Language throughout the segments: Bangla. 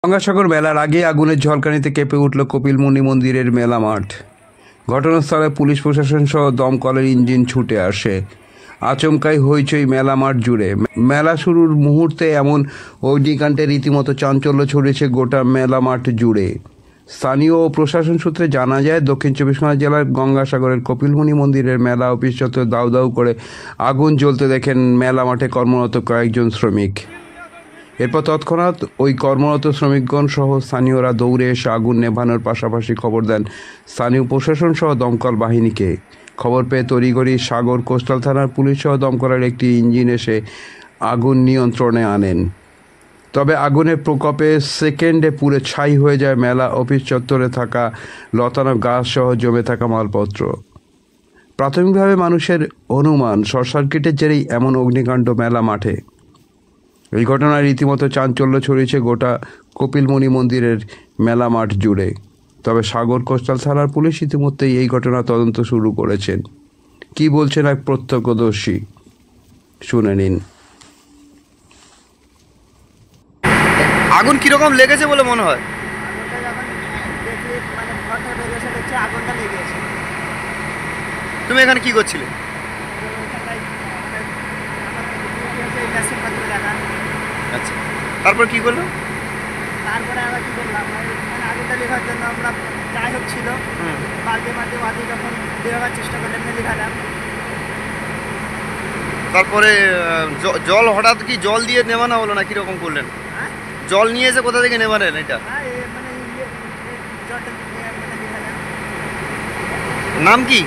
গঙ্গাসাগর মেলার আগে আগুনের ঝলকানিতে কেঁপে উঠল কপিলমুনি মন্দিরের মেলা মাঠ। ঘটনাস্থলে পুলিশ প্রশাসন সহ দমকলের ইঞ্জিন ছুটে আসে। আচমকাই হইচই মেলা মাঠ জুড়ে। মেলা শুরুর মুহূর্তে এমন অগ্নিকাণ্ডে রীতিমতো চাঞ্চল্য ছড়িয়েছে গোটা মেলা মাঠ জুড়ে। স্থানীয় ও প্রশাসন সূত্রে জানা যায়, দক্ষিণ চব্বিশ পরগনা জেলার গঙ্গাসাগরের কপিলমুনি মন্দিরের মেলা অফিস চত্বরে দাউ দাউ করে আগুন জ্বলতে দেখেন মেলা মাঠে কর্মরত কয়েকজন শ্রমিক। এরপর তৎক্ষণাৎ ওই কর্মরত শ্রমিকগণ সহ স্থানীয়রা দৌড়ে এসে আগুন নেভানোর পাশাপাশি খবর দেন স্থানীয় প্রশাসন সহ দমকল বাহিনীকে। খবর পেয়ে তড়িঘড়ি সাগর কোস্টাল থানার পুলিশ সহ দমকলের একটি ইঞ্জিন এসে আগুন নিয়ন্ত্রণে আনেন। তবে আগুনের প্রকোপে সেকেন্ডে পুড়ে ছাই হয়ে যায় মেলা অফিস চত্বরে থাকা লতানো গাছ সহ জমে থাকা মালপত্র। প্রাথমিকভাবে মানুষের অনুমান, শর্ট সার্কিটের জেরেই এমন অগ্নিকাণ্ড মেলা মাঠে। এই ঘটনায় রীতিমতো চাঞ্চল্য ছড়িয়েছে গোটা কপিলমুনি মন্দিরের মেলা মাঠ জুড়ে। তবে সাগর কোস্টাল থানার পুলিশ ইতিমধ্যেই এই ঘটনা তদন্ত শুরু করেছেন। কি বলছেন এক প্রত্যক্ষদর্শী, শুনে নিন। আগুন কিরকম লেগেছে বলে মনে হয়? তুমি এখানে কি করছিলে? আচ্ছা, তারপর কি করলো? তারপরে আবার কি করলাম, আগুনটা লেখার জন্য আমরা যাই হোক ছিল বালতি বালতি যখন দেওয়ার চেষ্টা করলাম লেখালাম। তারপরে জল হঠাৎ কি জল দিয়ে নেভানো হলো না কিরকম করলেন? জল নিয়ে এসে কোথা থেকে নেভালেন এটা? নাম কি?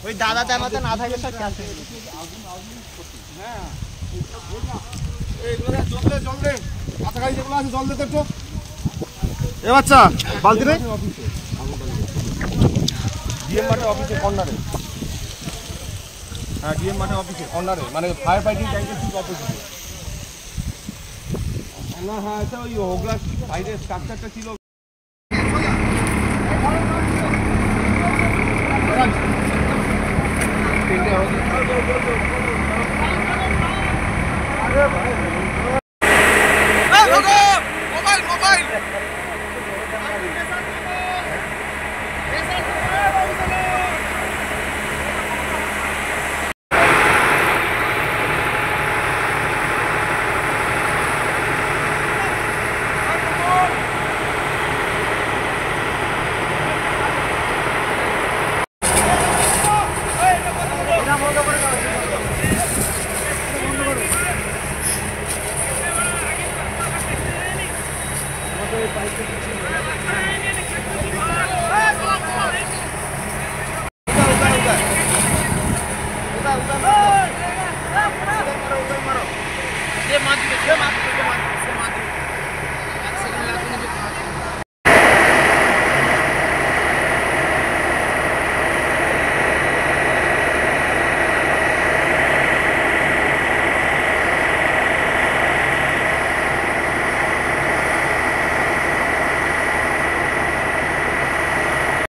ওই দাদা তেমাতে না থাকে সব খেলতে। হ্যাঁ, কাছাকাছি যেগুলো আছে জল দিতে একটু। এ বাচ্চা বালতি রে, ডিএম মাঠে অফিসে কর্নারে। হ্যাঁ, ডিএম মাঠে অফিসে কর্নারে, মানে ফায়ার ফাইটিং ট্যাঙ্কের ঠিক অপোজিটে। না, হ্যাঁ, এটা ওই হোগলা বাইরের স্ট্রাকচারটা ছিল। মাছ